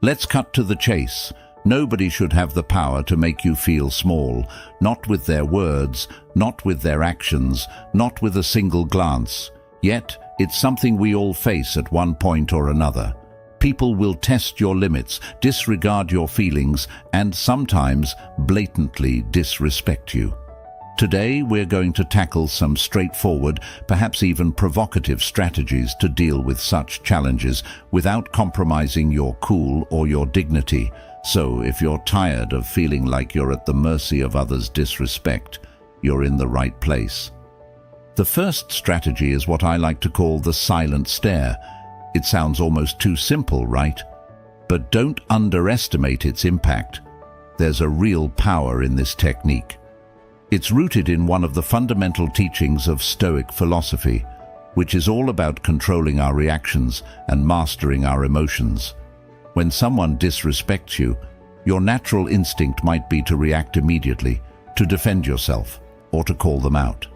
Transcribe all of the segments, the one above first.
Let's cut to the chase. Nobody should have the power to make you feel small, not with their words, not with their actions, not with a single glance. Yet, it's something we all face at one point or another. People will test your limits, disregard your feelings, and sometimes blatantly disrespect you. Today, we're going to tackle some straightforward, perhaps even provocative strategies to deal with such challenges without compromising your cool or your dignity. So, if you're tired of feeling like you're at the mercy of others' disrespect, you're in the right place. The first strategy is what I like to call the silent stare. It sounds almost too simple, right? But don't underestimate its impact. There's a real power in this technique. It's rooted in one of the fundamental teachings of Stoic philosophy, which is all about controlling our reactions and mastering our emotions. When someone disrespects you, your natural instinct might be to react immediately, to defend yourself, or to call them out.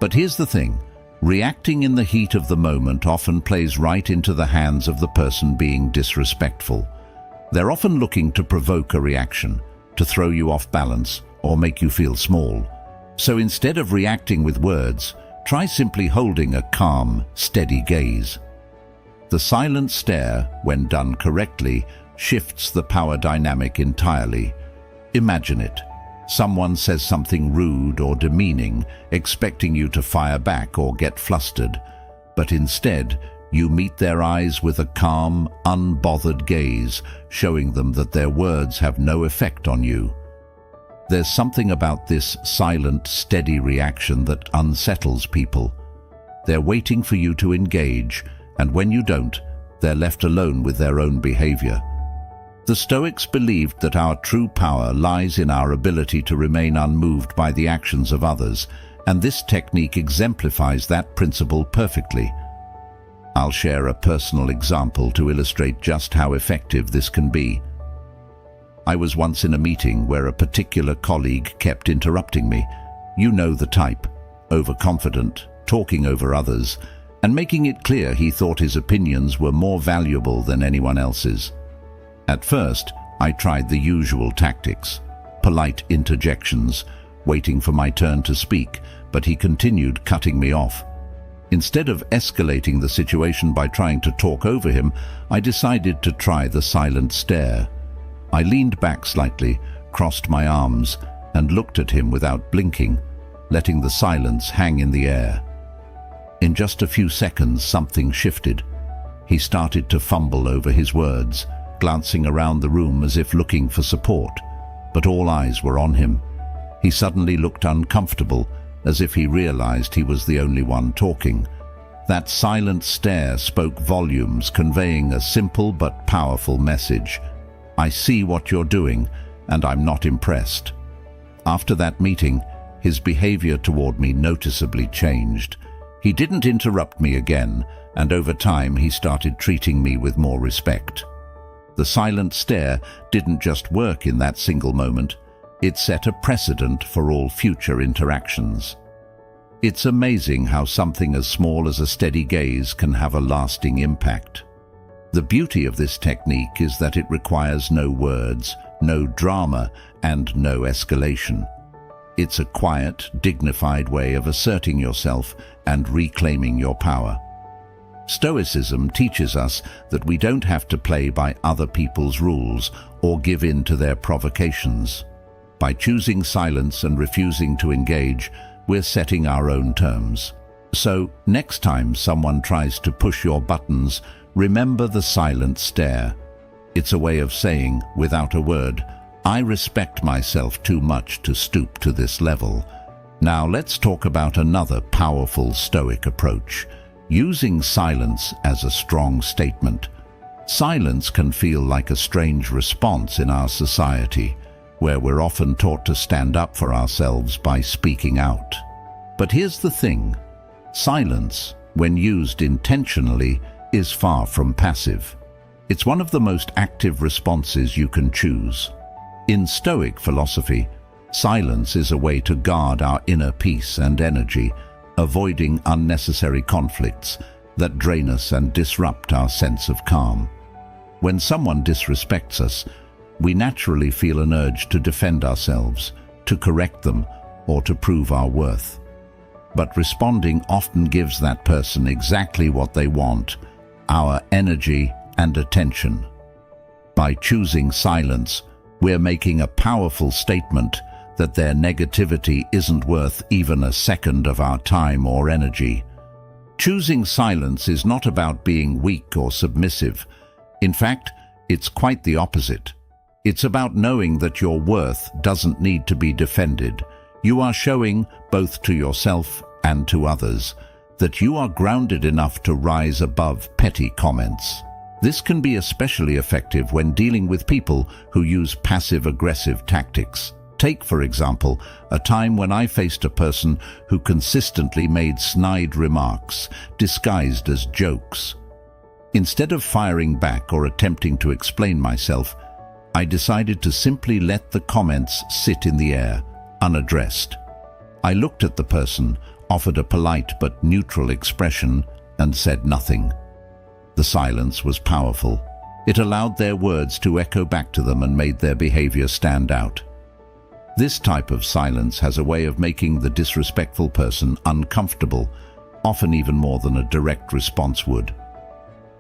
But here's the thing. Reacting in the heat of the moment often plays right into the hands of the person being disrespectful. They're often looking to provoke a reaction, to throw you off balance, or make you feel small. So instead of reacting with words, try simply holding a calm, steady gaze. The silent stare, when done correctly, shifts the power dynamic entirely. Imagine it. Someone says something rude or demeaning, expecting you to fire back or get flustered. But instead, you meet their eyes with a calm, unbothered gaze, showing them that their words have no effect on you. There's something about this silent, steady reaction that unsettles people. They're waiting for you to engage, and when you don't, they're left alone with their own behavior. The Stoics believed that our true power lies in our ability to remain unmoved by the actions of others, and this technique exemplifies that principle perfectly. I'll share a personal example to illustrate just how effective this can be. I was once in a meeting where a particular colleague kept interrupting me. You know the type, overconfident, talking over others, and making it clear he thought his opinions were more valuable than anyone else's. At first, I tried the usual tactics, polite interjections, waiting for my turn to speak, but he continued cutting me off. Instead of escalating the situation by trying to talk over him, I decided to try the silent stare. I leaned back slightly, crossed my arms, and looked at him without blinking, letting the silence hang in the air. In just a few seconds, something shifted. He started to fumble over his words, glancing around the room as if looking for support, but all eyes were on him. He suddenly looked uncomfortable, as if he realized he was the only one talking. That silent stare spoke volumes, conveying a simple but powerful message. I see what you're doing, and I'm not impressed. After that meeting, his behavior toward me noticeably changed. He didn't interrupt me again, and over time he started treating me with more respect. The silent stare didn't just work in that single moment, it set a precedent for all future interactions. It's amazing how something as small as a steady gaze can have a lasting impact. The beauty of this technique is that it requires no words, no drama, and no escalation. It's a quiet, dignified way of asserting yourself and reclaiming your power. Stoicism teaches us that we don't have to play by other people's rules or give in to their provocations. By choosing silence and refusing to engage, we're setting our own terms. So, next time someone tries to push your buttons, remember the silent stare. It's a way of saying, without a word, I respect myself too much to stoop to this level. Now let's talk about another powerful Stoic approach. Using silence as a strong statement. Silence can feel like a strange response in our society, where we're often taught to stand up for ourselves by speaking out. But here's the thing. Silence, when used intentionally, is far from passive. It's one of the most active responses you can choose. In Stoic philosophy, silence is a way to guard our inner peace and energy, avoiding unnecessary conflicts that drain us and disrupt our sense of calm. When someone disrespects us, we naturally feel an urge to defend ourselves, to correct them, or to prove our worth. But responding often gives that person exactly what they want, our energy and attention. By choosing silence, we're making a powerful statement that their negativity isn't worth even a second of our time or energy. Choosing silence is not about being weak or submissive. In fact, it's quite the opposite. It's about knowing that your worth doesn't need to be defended. You are showing, both to yourself and to others, that you are grounded enough to rise above petty comments. This can be especially effective when dealing with people who use passive-aggressive tactics. Take, for example, a time when I faced a person who consistently made snide remarks, disguised as jokes. Instead of firing back or attempting to explain myself, I decided to simply let the comments sit in the air, unaddressed. I looked at the person, offered a polite but neutral expression, and said nothing. The silence was powerful. It allowed their words to echo back to them and made their behavior stand out. This type of silence has a way of making the disrespectful person uncomfortable, often even more than a direct response would.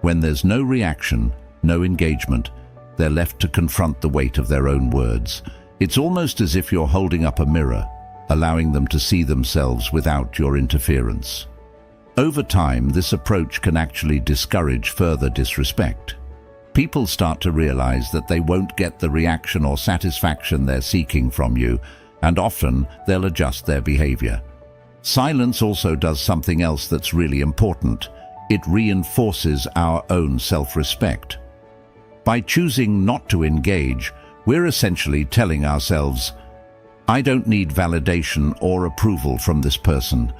When there's no reaction, no engagement, they're left to confront the weight of their own words. It's almost as if you're holding up a mirror, allowing them to see themselves without your interference. Over time, this approach can actually discourage further disrespect. People start to realize that they won't get the reaction or satisfaction they're seeking from you, and often they'll adjust their behavior. Silence also does something else that's really important. It reinforces our own self-respect. By choosing not to engage, we're essentially telling ourselves, I don't need validation or approval from this person,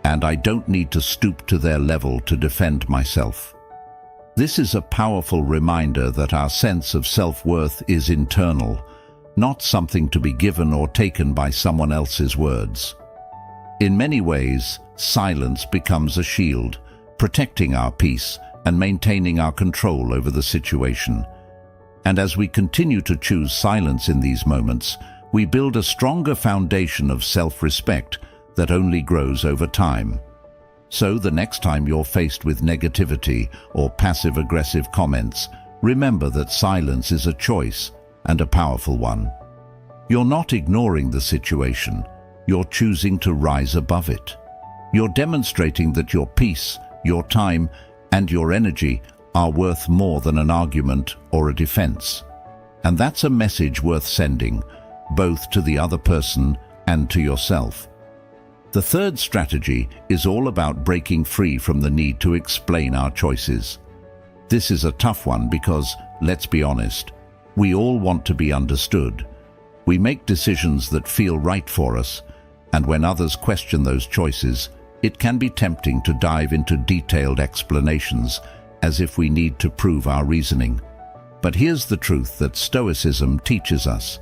and I don't need to stoop to their level to defend myself. This is a powerful reminder that our sense of self-worth is internal, not something to be given or taken by someone else's words. In many ways, silence becomes a shield, protecting our peace and maintaining our control over the situation. And as we continue to choose silence in these moments, we build a stronger foundation of self-respect that only grows over time. So the next time you're faced with negativity or passive-aggressive comments, remember that silence is a choice, and a powerful one. You're not ignoring the situation, you're choosing to rise above it. You're demonstrating that your peace, your time, and your energy are worth more than an argument or a defense. And that's a message worth sending, both to the other person and to yourself. The third strategy is all about breaking free from the need to explain our choices. This is a tough one because, let's be honest, we all want to be understood. We make decisions that feel right for us, and when others question those choices, it can be tempting to dive into detailed explanations as if we need to prove our reasoning. But here's the truth that Stoicism teaches us.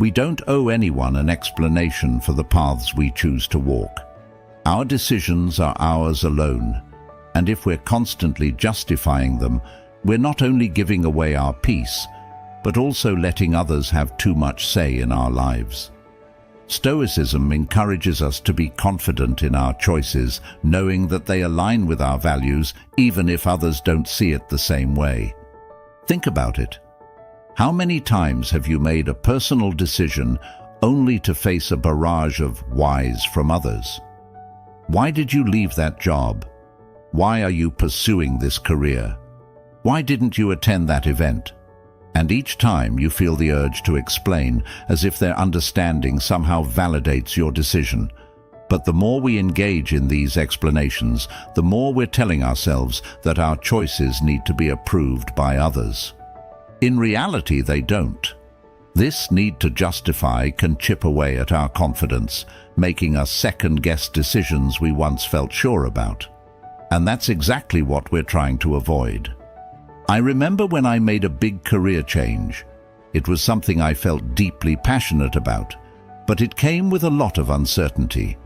We don't owe anyone an explanation for the paths we choose to walk. Our decisions are ours alone, and if we're constantly justifying them, we're not only giving away our peace, but also letting others have too much say in our lives. Stoicism encourages us to be confident in our choices, knowing that they align with our values, even if others don't see it the same way. Think about it. How many times have you made a personal decision only to face a barrage of whys from others? Why did you leave that job? Why are you pursuing this career? Why didn't you attend that event? And each time you feel the urge to explain, as if their understanding somehow validates your decision. But the more we engage in these explanations, the more we're telling ourselves that our choices need to be approved by others. In reality, they don't. This need to justify can chip away at our confidence, making us second-guess decisions we once felt sure about. And that's exactly what we're trying to avoid. I remember when I made a big career change. It was something I felt deeply passionate about, but it came with a lot of uncertainty.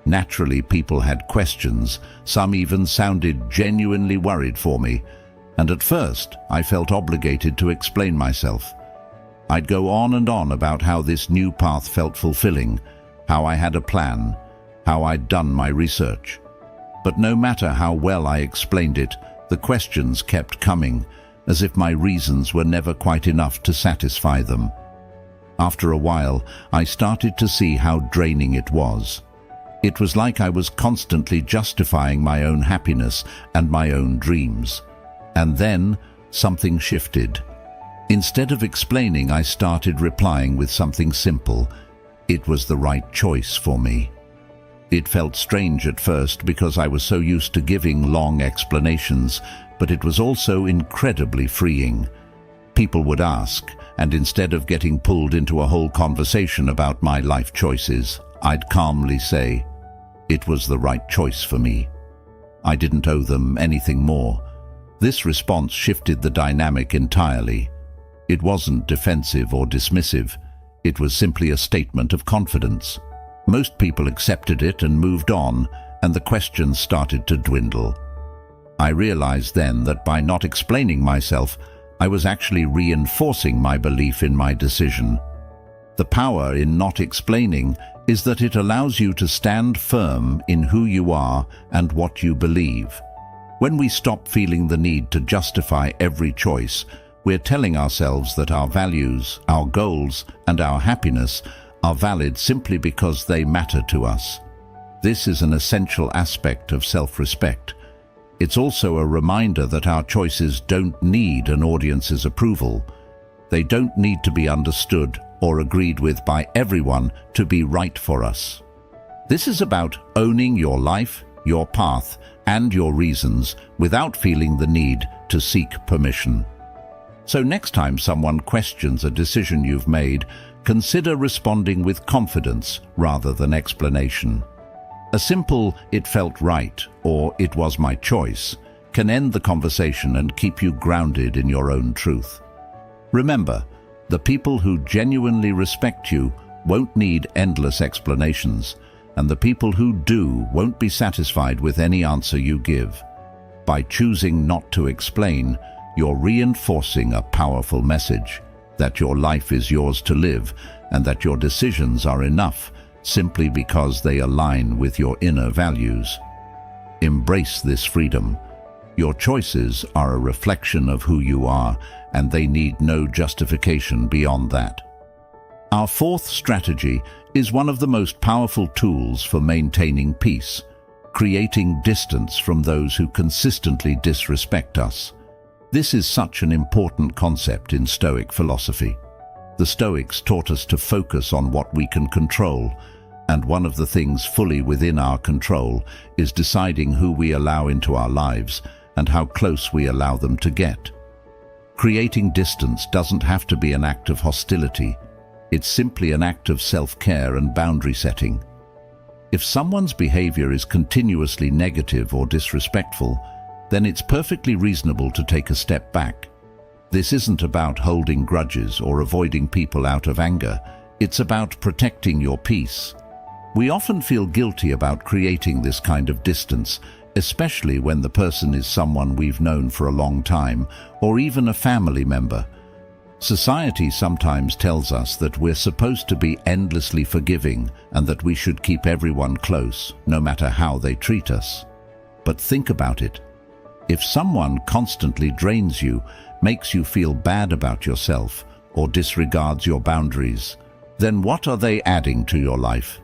Naturally, people had questions, some even sounded genuinely worried for me, and at first I felt obligated to explain myself. I'd go on and on about how this new path felt fulfilling, how I had a plan, how I'd done my research. But no matter how well I explained it, the questions kept coming, as if my reasons were never quite enough to satisfy them. After a while, I started to see how draining it was. It was like I was constantly justifying my own happiness and my own dreams. And then something shifted. Instead of explaining, I started replying with something simple. It was the right choice for me. It felt strange at first because I was so used to giving long explanations, but it was also incredibly freeing. People would ask, and instead of getting pulled into a whole conversation about my life choices, I'd calmly say, it was the right choice for me. I didn't owe them anything more. This response shifted the dynamic entirely. It wasn't defensive or dismissive. It was simply a statement of confidence. Most people accepted it and moved on, and the questions started to dwindle. I realized then that by not explaining myself, I was actually reinforcing my belief in my decision. The power in not explaining is that it allows you to stand firm in who you are and what you believe. When we stop feeling the need to justify every choice, we're telling ourselves that our values, our goals, and our happiness are valid simply because they matter to us. This is an essential aspect of self-respect. It's also a reminder that our choices don't need an audience's approval. They don't need to be understood or agreed with by everyone to be right for us. This is about owning your life, your path, and your reasons without feeling the need to seek permission. So next time someone questions a decision you've made, consider responding with confidence rather than explanation. A simple "it felt right" or "it was my choice" can end the conversation and keep you grounded in your own truth. Remember, the people who genuinely respect you won't need endless explanations, and the people who do won't be satisfied with any answer you give. By choosing not to explain, you're reinforcing a powerful message that your life is yours to live and that your decisions are enough simply because they align with your inner values. Embrace this freedom. Your choices are a reflection of who you are, and they need no justification beyond that. Our fourth strategy is one of the most powerful tools for maintaining peace, creating distance from those who consistently disrespect us. This is such an important concept in Stoic philosophy. The Stoics taught us to focus on what we can control, and one of the things fully within our control is deciding who we allow into our lives and how close we allow them to get. Creating distance doesn't have to be an act of hostility. It's simply an act of self-care and boundary setting. If someone's behavior is continuously negative or disrespectful, then it's perfectly reasonable to take a step back. This isn't about holding grudges or avoiding people out of anger. It's about protecting your peace. We often feel guilty about creating this kind of distance, especially when the person is someone we've known for a long time, or even a family member. Society sometimes tells us that we're supposed to be endlessly forgiving and that we should keep everyone close, no matter how they treat us. But think about it. If someone constantly drains you, makes you feel bad about yourself, or disregards your boundaries, then what are they adding to your life?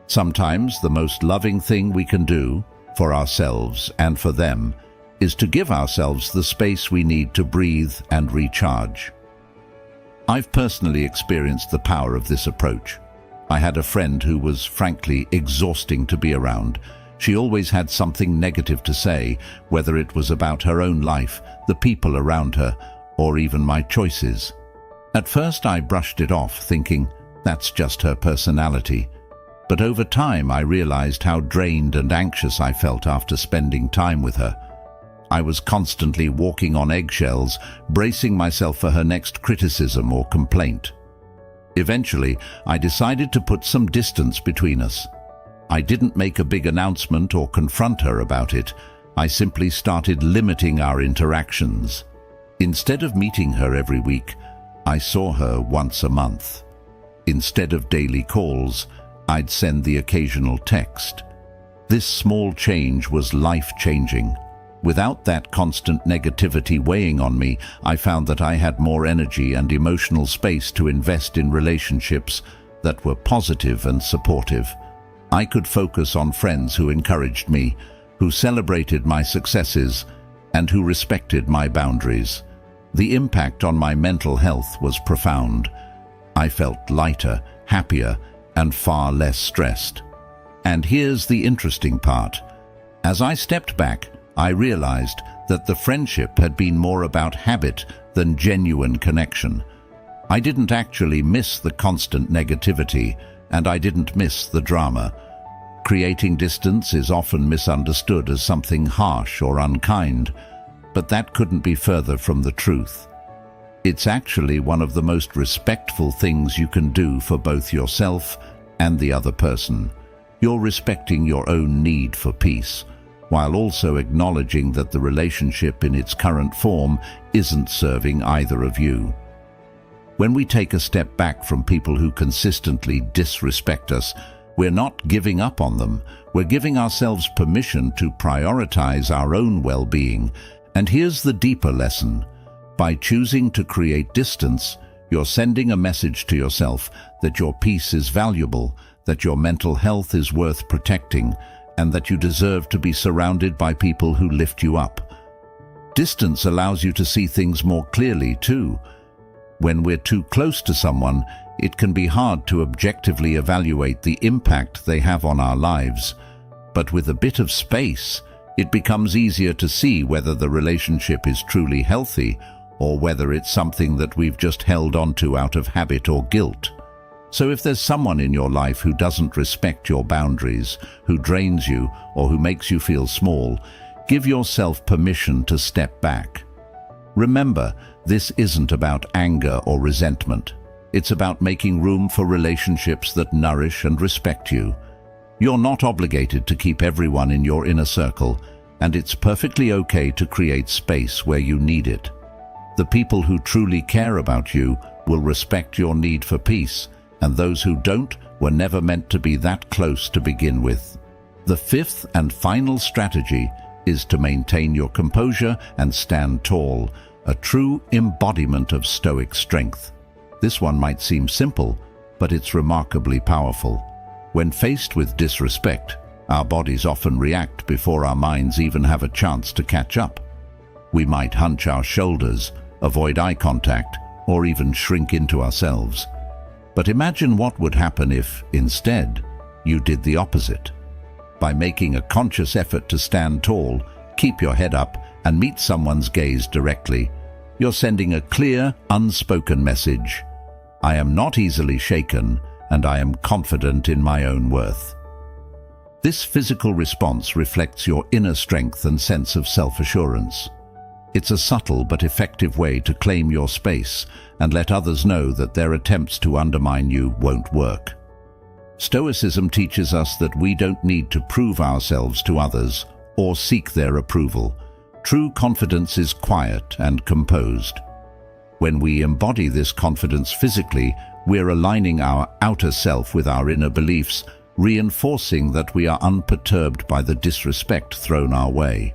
Sometimes the most loving thing we can do, for ourselves and for them, is to give ourselves the space we need to breathe and recharge. I've personally experienced the power of this approach. I had a friend who was frankly exhausting to be around. She always had something negative to say, whether it was about her own life, the people around her, or even my choices. At first I brushed it off, thinking, that's just her personality. But over time I realized how drained and anxious I felt after spending time with her. I was constantly walking on eggshells, bracing myself for her next criticism or complaint. Eventually, I decided to put some distance between us. I didn't make a big announcement or confront her about it. I simply started limiting our interactions. Instead of meeting her every week, I saw her once a month. Instead of daily calls, I'd send the occasional text. This small change was life-changing. Without that constant negativity weighing on me, I found that I had more energy and emotional space to invest in relationships that were positive and supportive. I could focus on friends who encouraged me, who celebrated my successes, and who respected my boundaries. The impact on my mental health was profound. I felt lighter, happier, and far less stressed. And here's the interesting part. As I stepped back, I realized that the friendship had been more about habit than genuine connection. I didn't actually miss the constant negativity, and I didn't miss the drama. Creating distance is often misunderstood as something harsh or unkind, but that couldn't be further from the truth. It's actually one of the most respectful things you can do for both yourself and the other person. You're respecting your own need for peace, while also acknowledging that the relationship in its current form isn't serving either of you. When we take a step back from people who consistently disrespect us, we're not giving up on them. We're giving ourselves permission to prioritize our own well-being. And here's the deeper lesson. By choosing to create distance, you're sending a message to yourself that your peace is valuable, that your mental health is worth protecting, and that you deserve to be surrounded by people who lift you up. Distance allows you to see things more clearly, too. When we're too close to someone, it can be hard to objectively evaluate the impact they have on our lives. But with a bit of space, it becomes easier to see whether the relationship is truly healthy or whether it's something that we've just held onto out of habit or guilt. So if there's someone in your life who doesn't respect your boundaries, who drains you, or who makes you feel small, give yourself permission to step back. Remember, this isn't about anger or resentment. It's about making room for relationships that nourish and respect you. You're not obligated to keep everyone in your inner circle, and it's perfectly okay to create space where you need it. The people who truly care about you will respect your need for peace, and those who don't were never meant to be that close to begin with. The fifth and final strategy is to maintain your composure and stand tall, a true embodiment of Stoic strength. This one might seem simple, but it's remarkably powerful. When faced with disrespect, our bodies often react before our minds even have a chance to catch up. We might hunch our shoulders, avoid eye contact, or even shrink into ourselves. But imagine what would happen if, instead, you did the opposite. By making a conscious effort to stand tall, keep your head up, and meet someone's gaze directly, you're sending a clear, unspoken message. I am not easily shaken, and I am confident in my own worth. This physical response reflects your inner strength and sense of self-assurance. It's a subtle but effective way to claim your space and let others know that their attempts to undermine you won't work. Stoicism teaches us that we don't need to prove ourselves to others or seek their approval. True confidence is quiet and composed. When we embody this confidence physically, we're aligning our outer self with our inner beliefs, reinforcing that we are unperturbed by the disrespect thrown our way.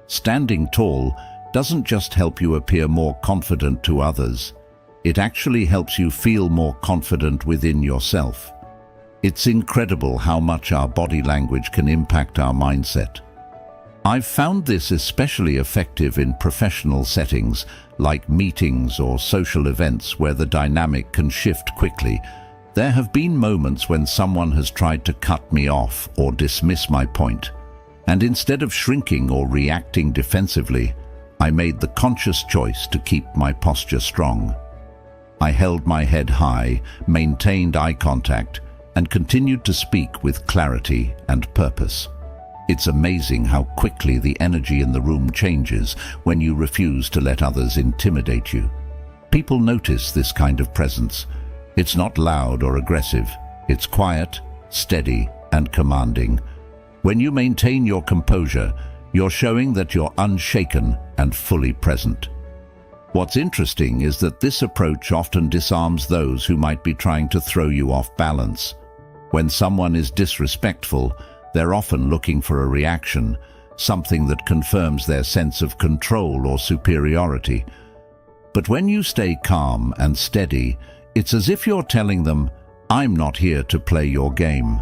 Standing tall doesn't just help you appear more confident to others. It actually helps you feel more confident within yourself. It's incredible how much our body language can impact our mindset. I've found this especially effective in professional settings like meetings or social events where the dynamic can shift quickly. There have been moments when someone has tried to cut me off or dismiss my point. And instead of shrinking or reacting defensively, I made the conscious choice to keep my posture strong. I held my head high, maintained eye contact, and continued to speak with clarity and purpose. It's amazing how quickly the energy in the room changes when you refuse to let others intimidate you. People notice this kind of presence. It's not loud or aggressive. It's quiet, steady, and commanding. When you maintain your composure, You're showing that you're unshaken and fully present. What's interesting is that this approach often disarms those who might be trying to throw you off balance. When someone is disrespectful, they're often looking for a reaction, something that confirms their sense of control or superiority. But when you stay calm and steady, it's as if you're telling them, "I'm not here to play your game."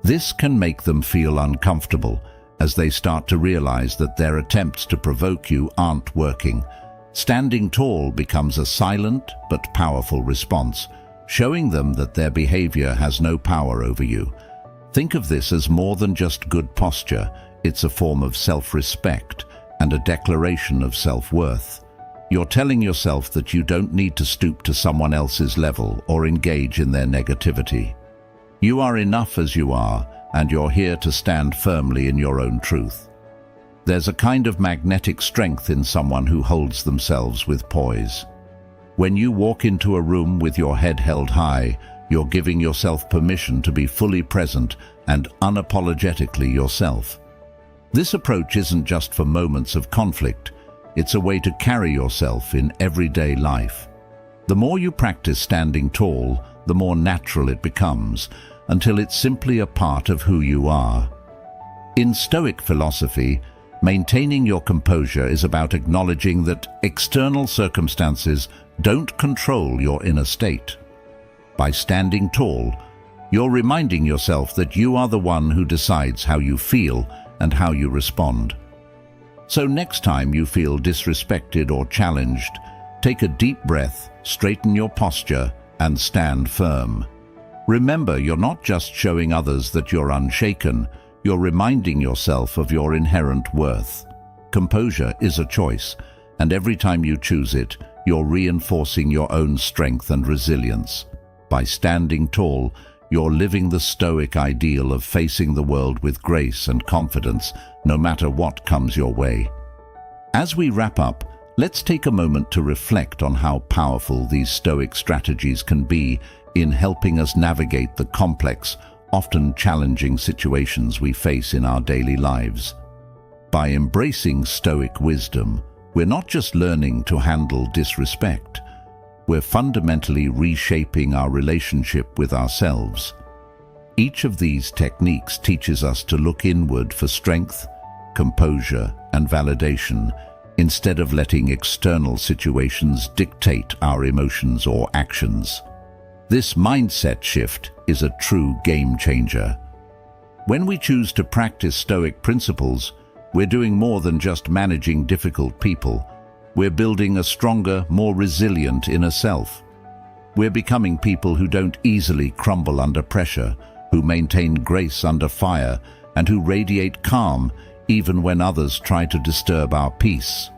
This can make them feel uncomfortable as they start to realize that their attempts to provoke you aren't working. Standing tall becomes a silent but powerful response, showing them that their behavior has no power over you. Think of this as more than just good posture. It's a form of self-respect and a declaration of self-worth. You're telling yourself that you don't need to stoop to someone else's level or engage in their negativity. You are enough as you are, and you're here to stand firmly in your own truth. There's a kind of magnetic strength in someone who holds themselves with poise. When you walk into a room with your head held high, you're giving yourself permission to be fully present and unapologetically yourself. This approach isn't just for moments of conflict. It's a way to carry yourself in everyday life. The more you practice standing tall, the more natural it becomes, until it's simply a part of who you are. In Stoic philosophy, maintaining your composure is about acknowledging that external circumstances don't control your inner state. By standing tall, you're reminding yourself that you are the one who decides how you feel and how you respond. So next time you feel disrespected or challenged, take a deep breath, straighten your posture, and stand firm. Remember, you're not just showing others that you're unshaken, you're reminding yourself of your inherent worth. Composure is a choice, and every time you choose it, you're reinforcing your own strength and resilience. By standing tall, you're living the Stoic ideal of facing the world with grace and confidence, no matter what comes your way. As we wrap up, let's take a moment to reflect on how powerful these Stoic strategies can be in helping us navigate the complex, often challenging situations we face in our daily lives. By embracing Stoic wisdom, we're not just learning to handle disrespect, we're fundamentally reshaping our relationship with ourselves. Each of these techniques teaches us to look inward for strength, composure, and validation, instead of letting external situations dictate our emotions or actions. This mindset shift is a true game changer. When we choose to practice Stoic principles, we're doing more than just managing difficult people. We're building a stronger, more resilient inner self. We're becoming people who don't easily crumble under pressure, who maintain grace under fire, and who radiate calm even when others try to disturb our peace.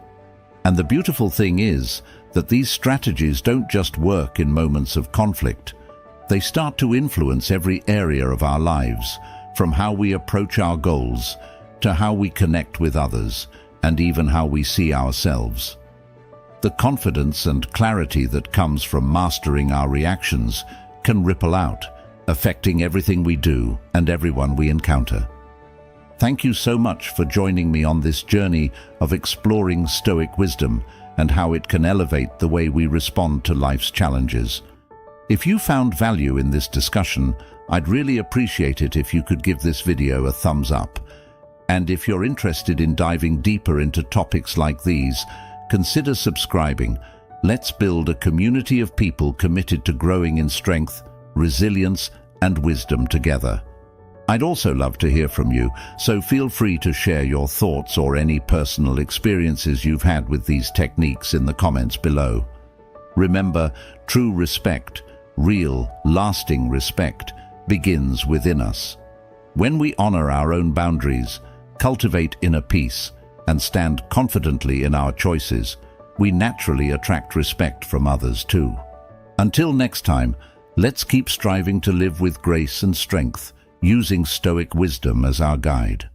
And the beautiful thing is that these strategies don't just work in moments of conflict. They start to influence every area of our lives, from how we approach our goals, to how we connect with others, and even how we see ourselves. The confidence and clarity that comes from mastering our reactions can ripple out, affecting everything we do and everyone we encounter. Thank you so much for joining me on this journey of exploring Stoic wisdom and how it can elevate the way we respond to life's challenges. If you found value in this discussion, I'd really appreciate it if you could give this video a thumbs up. And if you're interested in diving deeper into topics like these, consider subscribing. Let's build a community of people committed to growing in strength, resilience, and wisdom together. I'd also love to hear from you, so feel free to share your thoughts or any personal experiences you've had with these techniques in the comments below. Remember, true respect, real, lasting respect, begins within us. When we honor our own boundaries, cultivate inner peace, and stand confidently in our choices, we naturally attract respect from others too. Until next time, let's keep striving to live with grace and strength, using Stoic wisdom as our guide.